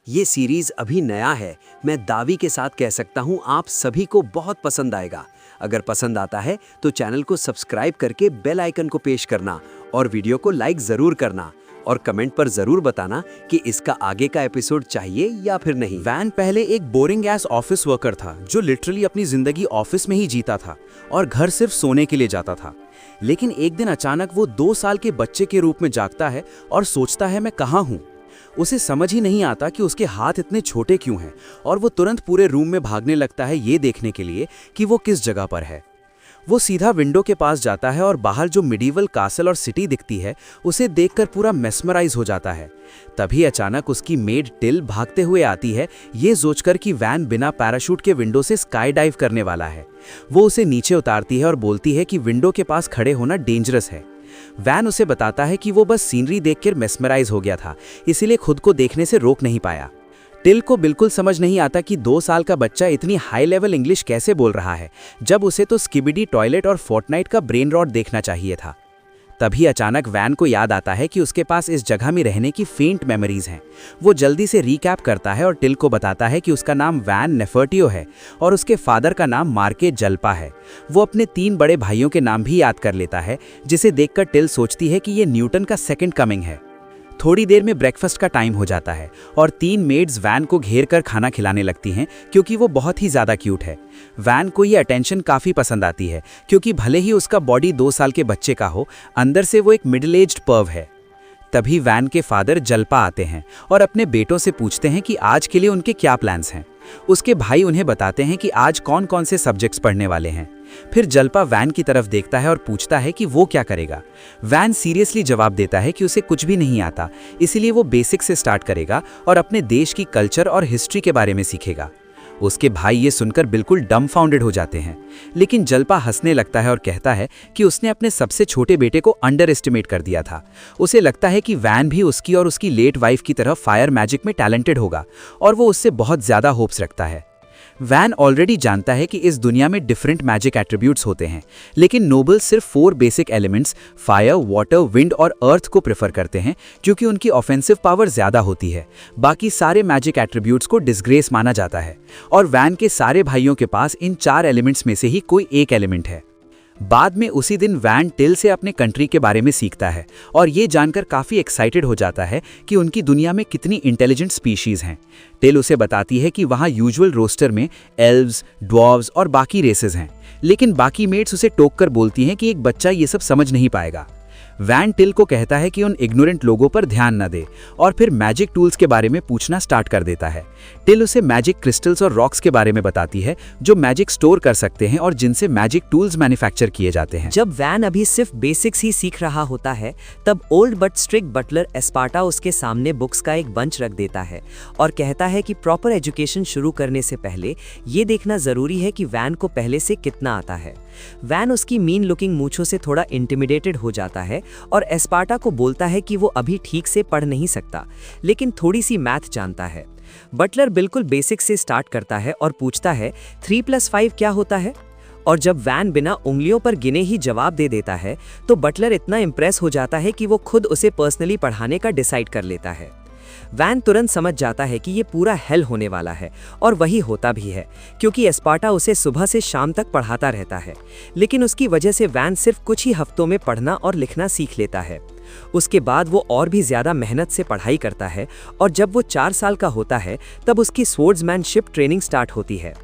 ये सीरीज अभी नया है, मैं दावी के साथ कह सकता हूँ आप सभी को बहुत पसंद आएगा। अगर पसंद आता है तो चैनल को सब्सक्राइब करके बेल आइकन को पेश करना और वीडियो को लाइक ज़रूर करना और कमेंट पर ज़रूर बताना कि इसका आगे का एपिसोड चाहिए या फिर नहीं। वैन पहले एक बोरिंग एस ऑफिस वर्कर था जो लिटरली अपनी जिंदगी ऑफिस में ही जीता था और घर सिर्फ सोने के लिए जाता था। लेकिन एक दिन अचानक वो 2 साल के बच्चे के रूप में जागता है और सोचता है मैं कहाँ हूँ। उसे समझ ही नहीं आता कि उसके हाथ इतने छोटे क्यों हैं और वो तुरंत पूरे रूम में भागने लगता है ये देखने के लिए कि वो किस जगह पर है। वो सीधा विंडो के पास जाता है और बाहर जो मिडीवल कासल और सिटी दिखती है उसे देखकर पूरा मेस्मराइज हो जाता है। तभी अचानक उसकी मेड टिल भागते हुए आती है ये सोचकर कि वैन बिना पैराशूट के विंडो से स्काई डाइव करने वाला है। वो उसे नीचे उतारती है और बोलती है कि विंडो के पास खड़े होना डेंजरस है। वैन उसे बताता है कि वो बस सीनरी देखकर मेस्मराइज हो गया था, इसीलिए खुद को देखने से रोक नहीं पाया। टिल को बिल्कुल समझ नहीं आता कि 2 साल का बच्चा इतनी हाई लेवल इंग्लिश कैसे बोल रहा है, जब उसे तो स्किबिडी टॉयलेट और फोर्टनाइट का ब्रेन रॉट देखना चाहिए था। तभी अचानक वैन को याद आता है कि उसके पास इस जगह में रहने की फेंट मेमोरीज हैं। वो जल्दी से रिकैप करता है और टिल को बताता है कि उसका नाम वैन नेफर्टियो है और उसके फादर का नाम मार्के जल्पा है। वो अपने 3 बड़े भाइयों के नाम भी याद कर लेता है, जिसे देखकर टिल सोचती है कि ये न्यूटन का सेकंड कमिंग है। थोड़ी देर में ब्रेकफास्ट का टाइम हो जाता है और 3 मेड्स वैन को घेर कर खाना खिलाने लगती हैं क्योंकि वो बहुत ही ज़्यादा क्यूट है। वैन को ये अटेंशन काफ़ी पसंद आती है क्योंकि भले ही उसका बॉडी 2 साल के बच्चे का हो, अंदर से वो एक मिडिल एज्ड पर्व है। तभी वैन के फादर जल्पा आते हैं और अपने बेटों से पूछते हैं कि आज के लिए उनके क्या प्लान्स हैं। उसके भाई उन्हें बताते हैं कि आज कौन कौन से सब्जेक्ट्स पढ़ने वाले हैं। फिर जल्पा वैन की तरफ देखता है और पूछता है कि वो क्या करेगा। वैन सीरियसली जवाब देता है कि उसे कुछ भी नहीं आता, इसीलिए वो बेसिक से स्टार्ट करेगा और अपने देश की कल्चर और हिस्ट्री के बारे में सीखेगा। उसके भाई ये सुनकर बिल्कुल डम्फाउंडेड हो जाते हैं, लेकिन जल्पा हंसने लगता है और कहता है कि उसने अपने सबसे छोटे बेटे को अंडर एस्टिमेट कर दिया था। उसे लगता है कि वैन भी उसकी और उसकी लेट वाइफ की तरह फायर मैजिक में टैलेंटेड होगा और वो उससे बहुत ज़्यादा होप्स रखता है। वैन ऑलरेडी जानता है कि इस दुनिया में डिफरेंट मैजिक एट्रीब्यूट्स होते हैं, लेकिन नोबल सिर्फ 4 basic elements fire, water, wind और अर्थ को प्रेफर करते हैं क्योंकि उनकी ऑफेंसिव पावर ज़्यादा होती है। बाकी सारे मैजिक एट्रीब्यूट्स को डिसग्रेस माना जाता है और वैन के सारे भाइयों के पास इन 4 एलिमेंट्स में से ही कोई एक एलिमेंट है। बाद में उसी दिन वैन टिल से अपने कंट्री के बारे में सीखता है और ये जानकर काफ़ी एक्साइटेड हो जाता है कि उनकी दुनिया में कितनी इंटेलिजेंट स्पीशीज़ हैं। टिल उसे बताती है कि वहाँ यूजुअल रोस्टर में एल्व्स, ड्वार्व्स और बाकी रेसेस हैं, लेकिन बाकी मेट्स उसे टोक कर बोलती हैं कि एक बच्चा ये सब समझ नहीं पाएगा। वैन टिल को कहता है कि उन इग्नोरेंट लोगों पर ध्यान न दे और फिर मैजिक टूल्स के बारे में पूछना स्टार्ट कर देता है। टिल उसे मैजिक क्रिस्टल्स और रॉक्स के बारे में बताती है जो मैजिक स्टोर कर सकते हैं और जिनसे मैजिक टूल्स मैन्युफैक्चर किए जाते हैं। जब वैन अभी सिर्फ बेसिक्स ही सीख रहा होता है, तब ओल्ड बट स्ट्रिक्ट बटलर एस्पार्टा उसके सामने बुक्स का एक बंच रख देता है और कहता है कि प्रॉपर एजुकेशन शुरू करने से पहले ये देखना जरूरी है कि वैन को पहले से कितना आता है। वैन उसकी मीन लुकिंग मूंछों से थोड़ा इंटिमिडेटेड हो जाता है और एस्पार्टा को बोलता है कि वो अभी ठीक से पढ़ नहीं सकता, लेकिन थोड़ी सी मैथ जानता है। बटलर बिल्कुल बेसिक से स्टार्ट करता है और पूछता है 3+5 क्या होता है। और जब वैन बिना उंगलियों पर गिने ही जवाब दे देता है तो बटलर इतना इम्प्रेस हो जाता है कि वो खुद उसे पर्सनली पढ़ाने का डिसाइड कर लेता है। वैन तुरंत समझ जाता है कि ये पूरा हेल होने वाला है और वही होता भी है क्योंकि एस्पार्टा उसे सुबह से शाम तक पढ़ाता रहता है, लेकिन उसकी वजह से वैन सिर्फ कुछ ही हफ्तों में पढ़ना और लिखना सीख लेता है। उसके बाद वो और भी ज़्यादा मेहनत से पढ़ाई करता है और जब वो 4 साल का होता है तब उसकी स्वॉर्ड्समैनशिप ट्रेनिंग स्टार्ट होती है।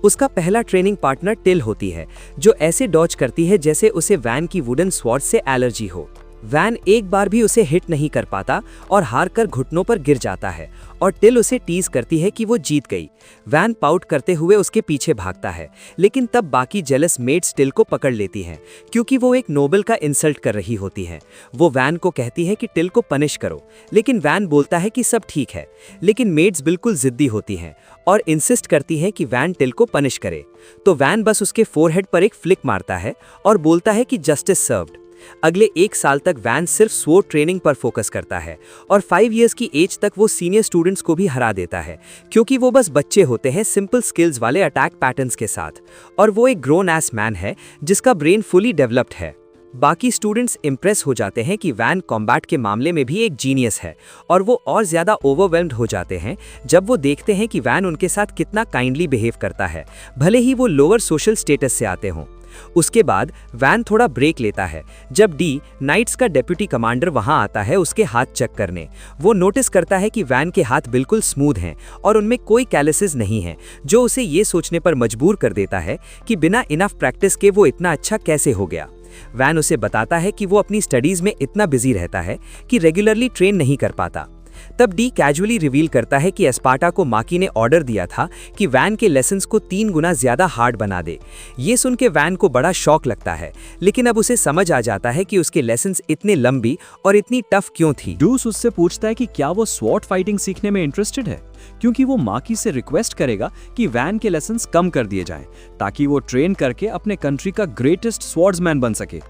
उसका पहला ट्रेनिंग पार्टनर टिल होती है जो ऐसे डॉज करती है जैसे उसे वैन की वुडन स्वॉर्ड से एलर्जी हो। वैन एक बार भी उसे हिट नहीं कर पाता और हार कर घुटनों पर गिर जाता है और टिल उसे टीज करती है कि वो जीत गई। वैन पाउट करते हुए उसके पीछे भागता है, लेकिन तब बाकी जेलस मेट्स टिल को पकड़ लेती हैं क्योंकि वो एक नोबल का इंसल्ट कर रही होती हैं। वो वैन को कहती है कि टिल को पनिश करो, लेकिन वैन बोलता है कि सब ठीक है। लेकिन मेट्स बिल्कुल जिद्दी होती हैं और इंसिस्ट करती हैं कि वैन टिल को पनिश करे, तो वैन बस उसके फोरहेड पर एक फ्लिक मारता है और बोलता है कि जस्टिस सर्व्ड। अगले 1 साल तक वैन सिर्फ स्वॉर्ड ट्रेनिंग पर फोकस करता है और 5 इयर्स की एज तक वो सीनियर स्टूडेंट्स को भी हरा देता है क्योंकि वो बस बच्चे होते हैं सिंपल स्किल्स वाले अटैक पैटर्न्स के साथ, और वो एक ग्रोन एस मैन है जिसका ब्रेन फुली डेवलप्ड है। बाकी स्टूडेंट्स इम्प्रेस हो जाते हैं कि वैन कॉम्बैट के मामले में भी एक जीनियस है और वो और ज़्यादा ओवरवेल्म्ड हो जाते हैं जब वो देखते हैं कि वैन उनके साथ कितना काइंडली बिहेव करता है, भले ही वो लोअर सोशल स्टेटस से आते हों। उसके बाद वैन थोड़ा ब्रेक लेता है जब डी, नाइट्स का डेप्यूटी कमांडर, वहां आता है उसके हाथ चेक करने। वो नोटिस करता है कि वैन के हाथ बिल्कुल स्मूथ हैं और उनमें कोई कैलसेस नहीं है, जो उसे ये सोचने पर मजबूर कर देता है कि बिना इनफ प्रैक्टिस के वो इतना अच्छा कैसे हो गया। वैन उसे बताता है कि वो अपनी स्टडीज में इतना बिजी रहता है कि रेगुलरली ट्रेन नहीं कर पाता। तब डी कैजुअली रिवील करता है कि एस्पार्टा को माकी ने ऑर्डर दिया था कि वैन के लेसन्स को 3 गुना ज्यादा हार्ड बना दे। ये सुन के वैन को बड़ा शॉक लगता है, लेकिन अब उसे समझ आ जाता है कि उसके लेसन्स इतने लंबी और इतनी टफ क्यों थी। डूस उससे पूछता है कि क्या वो स्वॉर्ड फाइटिंग सीखने में इंटरेस्टेड है, क्योंकि वो माकी से रिक्वेस्ट करेगा कि वैन के लेसन्स कम कर दिए जाएं ताकि वो ट्रेन करके अपने कंट्री का ग्रेटेस्ट स्वॉर्ड्समैन बन सके।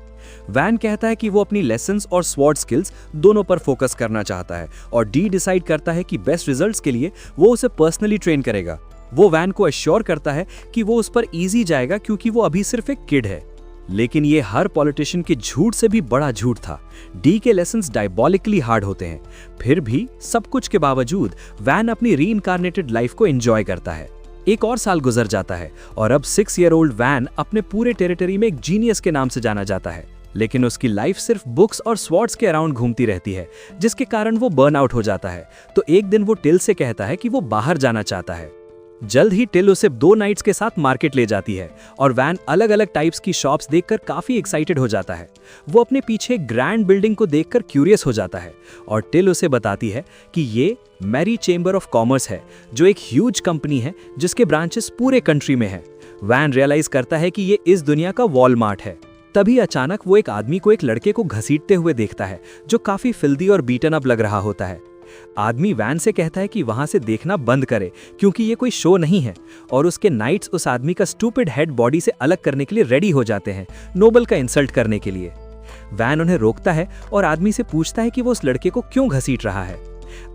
वैन कहता है कि वो अपनी लेसन्स और स्वॉर्ड स्किल्स दोनों पर फोकस करना चाहता है और डी डिसाइड करता है कि बेस्ट रिजल्ट्स के लिए वो उसे पर्सनली ट्रेन करेगा। वो वैन को एश्योर करता है कि वो उस पर इजी जाएगा क्योंकि वो अभी सिर्फ एक किड है। लेकिन ये हर पॉलिटिशियन के झूठ से भी बड़ा झूठ था। डी के लेसन्स डायबॉलिकली हार्ड होते हैं, फिर भी सब कुछ के बावजूद वैन अपनी रीइंकार्नेटेड लाइफ को एंजॉय करता है। एक और साल गुजर जाता है और अब 6 ईयर ओल्ड वैन अपने पूरे टेरिटरी में एक जीनियस के नाम से जाना जाता है, लेकिन उसकी लाइफ सिर्फ बुक्स और स्वॉर्ड्स के अराउंड घूमती रहती है, जिसके कारण वो बर्न आउट हो जाता है। तो एक दिन वो टिल से कहता है कि वो बाहर जाना चाहता है। जल्द ही टिल उसे 2 नाइट्स के साथ मार्केट ले जाती है और वैन अलग अलग टाइप्स की शॉप्स देखकर काफी एक्साइटेड हो जाता है। वो अपने पीछे ग्रैंड बिल्डिंग को देखकर क्यूरियस हो जाता है और टिल उसे बताती है कि ये मैरी चेंबर ऑफ कॉमर्स है, जो एक ह्यूज कंपनी है जिसके ब्रांचेस पूरे कंट्री में है। वैन रियलाइज करता है कि ये इस दुनिया का वॉलमार्ट है। तभी अचानक वो एक आदमी को एक लड़के को घसीटते हुए देखता है जो काफी फिल्दी और बीटन अप लग रहा होता है। आदमी वैन से कहता है कि वहां से देखना बंद करे क्योंकि ये कोई शो नहीं है, और उसके नाइट्स उस आदमी का स्टूपिड हेड बॉडी से अलग करने के लिए रेडी हो जाते हैं, नोबल का इंसल्ट करने के लिए। वैन उन्हें रोकता है और आदमी से पूछता है कि वो उस लड़के को क्यों घसीट रहा है।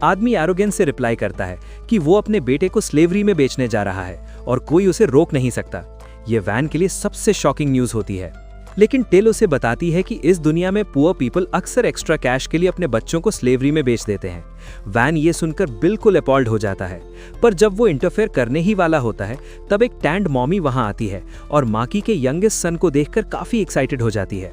आदमी एरोगेंस से रिप्लाई करता है कि वो अपने बेटे को स्लेवरी में बेचने जा रहा है और कोई उसे रोक नहीं सकता। ये वैन के लिए सबसे शॉकिंग न्यूज होती है, लेकिन टिल उसे बताती है कि इस दुनिया में पुअर पीपल अक्सर एक्स्ट्रा कैश के लिए अपने बच्चों को स्लेवरी में बेच देते हैं। वैन ये सुनकर बिल्कुल अपॉल्ड हो जाता है, पर जब वो इंटरफेयर करने ही वाला होता है तब एक टैंड मॉमी वहां आती है और माकी के यंगेस्ट सन को देखकर काफी एक्साइटेड हो जाती है।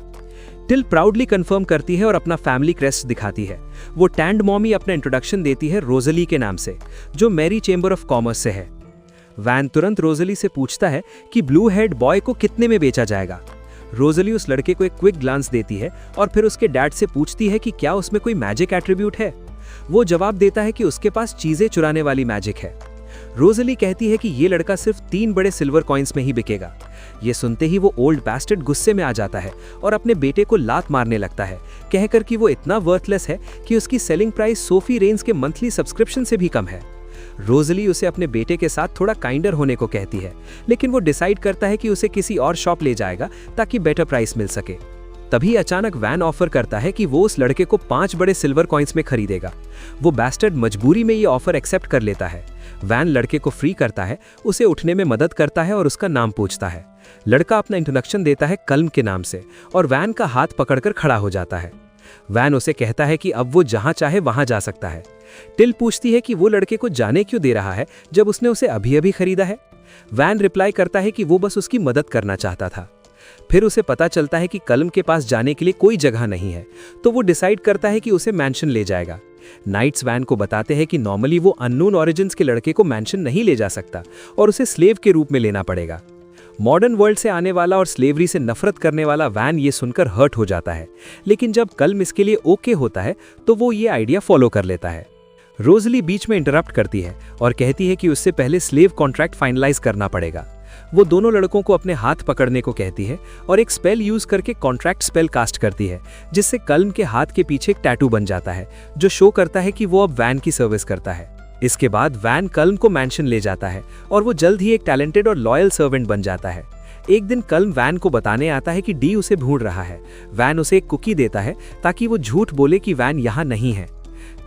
टिल प्राउडली कंफर्म करती है और अपना फैमिली क्रेस्ट दिखाती है। वो टैंड मॉमी अपना इंट्रोडक्शन देती है रोजली के नाम से, जो मैरी चेंबर ऑफ कॉमर्स से है। वैन तुरंत रोजली से पूछता है कि ब्लू हेड बॉय को कितने में बेचा जाएगा। रोजली उस लड़के को एक क्विक ग्लांस देती है और फिर उसके डैड से पूछती है कि क्या उसमें कोई मैजिक एट्रीब्यूट है। वो जवाब देता है कि उसके पास चीजें चुराने वाली मैजिक है। रोजली कहती है कि ये लड़का सिर्फ 3 बड़े सिल्वर कॉइन्स में ही बिकेगा। ये सुनते ही वो ओल्ड बैस्टर्ड गुस्से में आ जाता है और अपने बेटे को लात मारने लगता है, कहकर कि वो इतना वर्थलेस है कि उसकी सेलिंग प्राइस सोफी रेंज के मंथली सब्सक्रिप्शन से भी कम है। रोजली उसे अपने बेटे के साथ थोड़ा काइंडर होने को कहती है, लेकिन वो डिसाइड करता है कि उसे किसी और शॉप ले जाएगा ताकि बेटर प्राइस मिल सके। तभी अचानक वैन ऑफर करता है कि वो उस लड़के को 5 बड़े सिल्वर कॉइन्स में खरीदेगा। वो बैस्टर्ड मजबूरी में ये ऑफर एक्सेप्ट कर लेता है। वैन लड़के को फ्री करता है, उसे उठने में मदद करता है और उसका नाम पूछता है। लड़का अपना इंट्रोडक्शन देता है कल्म के नाम से और वैन का हाथ पकड़कर खड़ा हो जाता है। वैन उसे कहता है कि अब वो जहां चाहे वहां जा सकता है। टिल पूछती है कि वो लड़के को जाने क्यों दे रहा है जब उसने उसे अभी अभी खरीदा है। वैन रिप्लाई करता है कि वो बस उसकी मदद करना चाहता था। फिर उसे पता चलता है कि कल्म के पास जाने के लिए कोई जगह नहीं है, तो वो डिसाइड करता है कि उसे मैंशन ले जाएगा। नाइट्स वैन को बताते हैं कि नॉर्मली वो अननोन ऑरिजिन्स के लड़के को मैंशन नहीं ले जा सकता और उसे स्लेव के रूप में लेना पड़ेगा। मॉडर्न वर्ल्ड से आने वाला और स्लेवरी से नफरत करने वाला वैन ये सुनकर हर्ट हो जाता है, लेकिन जब कल्म इसके लिए ओके होता है तो वो ये आइडिया फॉलो कर लेता है। रोजली बीच में इंटरप्ट करती है और कहती है कि उससे पहले स्लेव कॉन्ट्रैक्ट फाइनलाइज करना पड़ेगा। वो दोनों लड़कों को अपने हाथ पकड़ने को कहती है और एक स्पेल यूज करके कॉन्ट्रैक्ट स्पेल कास्ट करती है, जिससे कल्म के हाथ के पीछे एक टैटू बन जाता है जो शो करता है कि वो अब वैन की सर्विस करता है। इसके बाद वैन कल्म को मैंशन ले जाता है और वो जल्द ही एक टैलेंटेड और लॉयल सर्वेंट बन जाता है। एक दिन कल्म वैन को बताने आता है कि डी उसे ढूंढ रहा है। वैन उसे एक कुकी देता है ताकि वो झूठ बोले कि वैन यहाँ नहीं है।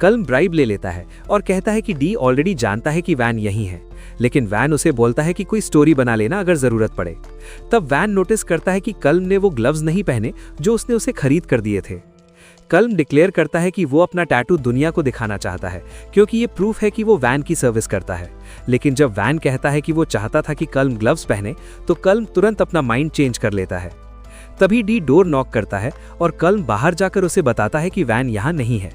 कल्म ब्राइब ले लेता है और कहता है कि डी ऑलरेडी जानता है कि वैन यहीं है, लेकिन वैन उसे बोलता है कि कोई स्टोरी बना लेना अगर जरूरत पड़े। तब वैन नोटिस करता है कि कल्म ने वो ग्लव्स नहीं पहने जो उसने उसे खरीद कर दिए थे। कल्म डिक्लेयर करता है कि वो अपना टैटू दुनिया को दिखाना चाहता है क्योंकि ये प्रूफ है कि वो वैन की सर्विस करता है। लेकिन जब वैन कहता है कि वो चाहता था कि कल्म ग्लव्स पहने तो कल्म तुरंत अपना माइंड चेंज कर लेता है। तभी डी डोर नॉक करता है और कल्म बाहर जाकर उसे बताता है कि वैन यहाँ नहीं है।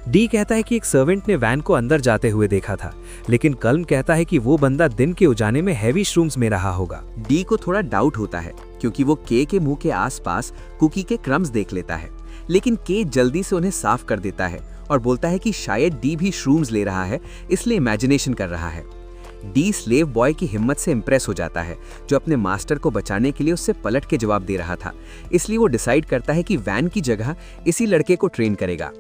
डी कहता है कि एक सर्वेंट ने वैन को अंदर जाते हुए देखा था, लेकिन कल्म कहता है कि वो बंदा दिन के उजाले में हैवी श्रूम्स में रहा होगा। डी को थोड़ा डाउट होता है क्योंकि वो के मुंह के आसपास कुकी के क्रम्स देख लेता है, लेकिन के जल्दी से उन्हें साफ कर देता है और बोलता है कि शायद डी भी श्रूम्स ले रहा है, इसलिए इमेजिनेशन कर रहा है। डी स्लेव बॉय की हिम्मत से इंप्रेस हो जाता है जो अपने मास्टर को बचाने के लिए उससे पलट के जवाब दे रहा था, इसलिए वो डिसाइड करता है कि वैन की जगह इसी लड़के को ट्रेन करेगा।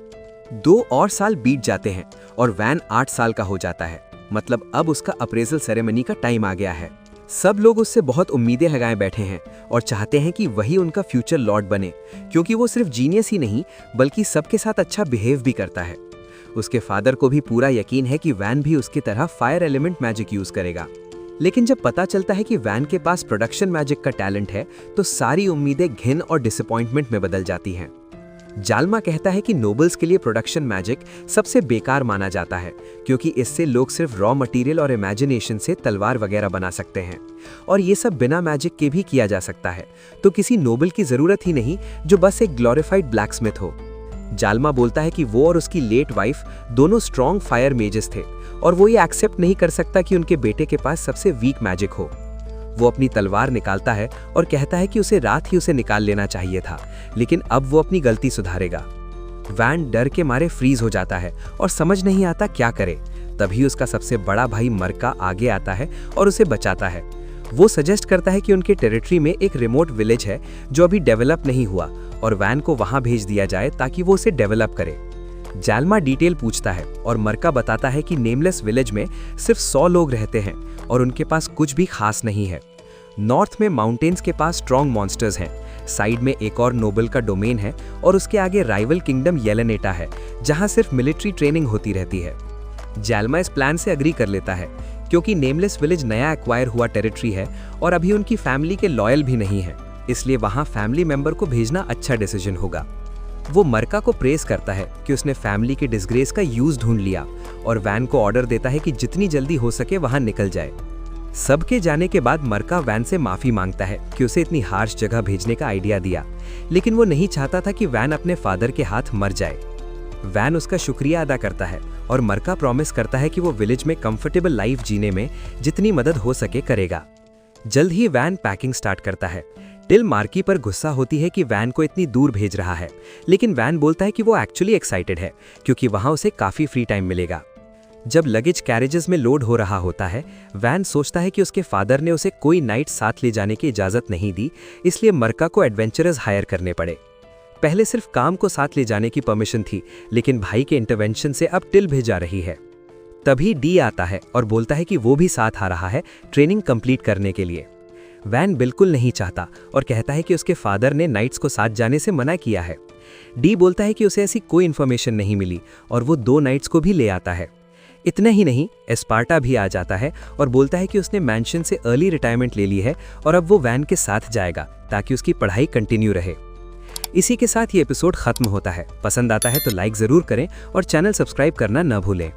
2 और साल बीत जाते हैं और वैन 8 साल का हो जाता है, मतलब अब उसका अप्रेजल सेरेमनी का टाइम आ गया है। सब लोग उससे बहुत उम्मीदें लगाए बैठे हैं और चाहते हैं कि वही उनका फ्यूचर लॉर्ड बने, क्योंकि वो सिर्फ जीनियस ही नहीं बल्कि सबके साथ अच्छा बिहेव भी करता है। उसके फादर को भी पूरा यकीन है कि वैन भी उसकी तरह फायर एलिमेंट मैजिक यूज करेगा। लेकिन जब पता चलता है कि वैन के पास प्रोडक्शन मैजिक का टैलेंट है तो सारी उम्मीदें घिन और डिसअपॉइंटमेंट में बदल जाती हैं। जालमा कहता है कि नोबल्स के लिए प्रोडक्शन मैजिक सबसे बेकार माना जाता है क्योंकि इससे लोग सिर्फ रॉ मटेरियल और इमेजिनेशन से तलवार वगैरह बना सकते हैं और ये सब बिना मैजिक के भी किया जा सकता है, तो किसी नोबल की जरूरत ही नहीं जो बस एक ग्लोरीफाइड ब्लैकस्मिथ हो। जालमा बोलता है कि वो और उसकी लेट वाइफ दोनों स्ट्रॉन्ग फायर मेजेस थे और वो ये एक्सेप्ट नहीं कर सकता कि उनके बेटे के पास सबसे वीक मैजिक हो। वो अपनी तलवार निकालता है और कहता है कि उसे रात ही उसे निकाल लेना चाहिए था, लेकिन अब वो अपनी गलती सुधारेगा। वैन डर के मारे फ्रीज हो जाता है और समझ नहीं आता क्या करे। तभी उसका सबसे बड़ा भाई मरका आगे आता है और उसे बचाता है। वो सजेस्ट करता है कि उनके टेरिटरी में एक रिमोट विलेज है जो अभी डेवलप नहीं हुआ और वैन को वहां भेज दिया जाए ताकि वो उसे डेवलप करे। जालमा डिटेल पूछता है और मरका बताता है कि नेमलेस विलेज में सिर्फ 100 लोग रहते हैं और उनके पास कुछ भी खास नहीं है। नॉर्थ में माउंटेन्स के पास स्ट्रॉन्ग मॉन्स्टर्स हैं, साइड में एक और नोबल का डोमेन है और उसके आगे राइवल किंगडम येलेनेटा है जहां सिर्फ मिलिट्री ट्रेनिंग होती रहती है। जालमा इस प्लान से अग्री कर लेता है क्योंकि नेमलेस विलेज नया एक्वायर हुआ टेरिटरी है और अभी उनकी फैमिली के लॉयल भी नहीं है, इसलिए वहां फैमिली मेंबर को भेजना अच्छा डिसीजन होगा। वो मरका को प्रेस करता है कि उसने फैमिली के डिसग्रेस का यूज ढूंढ लिया और वैन को ऑर्डर देता है कि जितनी जल्दी हो सके वहां निकल जाए। सबके जाने के बाद मरका वैन से माफी मांगता है कि उसे इतनी हार्श जगह भेजने का आइडिया दिया, लेकिन वो नहीं चाहता था कि वैन अपने फादर के हाथ मर जाए। वैन उसका शुक्रिया अदा करता है और मरका प्रॉमिस करता है कि वो विलेज में कंफर्टेबल लाइफ जीने में जितनी मदद हो सके करेगा। जल्द ही वैन पैकिंग स्टार्ट करता है। टिल मार्की पर गुस्सा होती है कि वैन को इतनी दूर भेज रहा है, लेकिन वैन बोलता है कि वो एक्चुअली एक्साइटेड है क्योंकि वहां उसे काफी फ्री टाइम मिलेगा। जब लगेज कैरेजेस में लोड हो रहा होता है, वैन सोचता है कि उसके फादर ने उसे कोई नाइट साथ ले जाने की इजाजत नहीं दी, इसलिए मरका को एडवेंचरर्स हायर करने पड़े। पहले सिर्फ काम को साथ ले जाने की परमिशन थी, लेकिन भाई के इंटरवेंशन से अब टिल भेजा रही है। तभी डी आता है और बोलता है कि वो भी साथ आ रहा है ट्रेनिंग कंप्लीट करने के लिए। वैन बिल्कुल नहीं चाहता और कहता है कि उसके फादर ने नाइट्स को साथ जाने से मना किया है। डी बोलता है कि उसे ऐसी कोई इन्फॉर्मेशन नहीं मिली और वो 2 नाइट्स को भी ले आता है। इतना ही नहीं, एस्पार्टा भी आ जाता है और बोलता है कि उसने मैंशन से अर्ली रिटायरमेंट ले ली है और अब वो वैन के साथ जाएगा ताकि उसकी पढ़ाई कंटिन्यू रहे। इसी के साथ ये एपिसोड खत्म होता है। पसंद आता है तो लाइक जरूर करें और चैनल सब्सक्राइब करना न भूलें।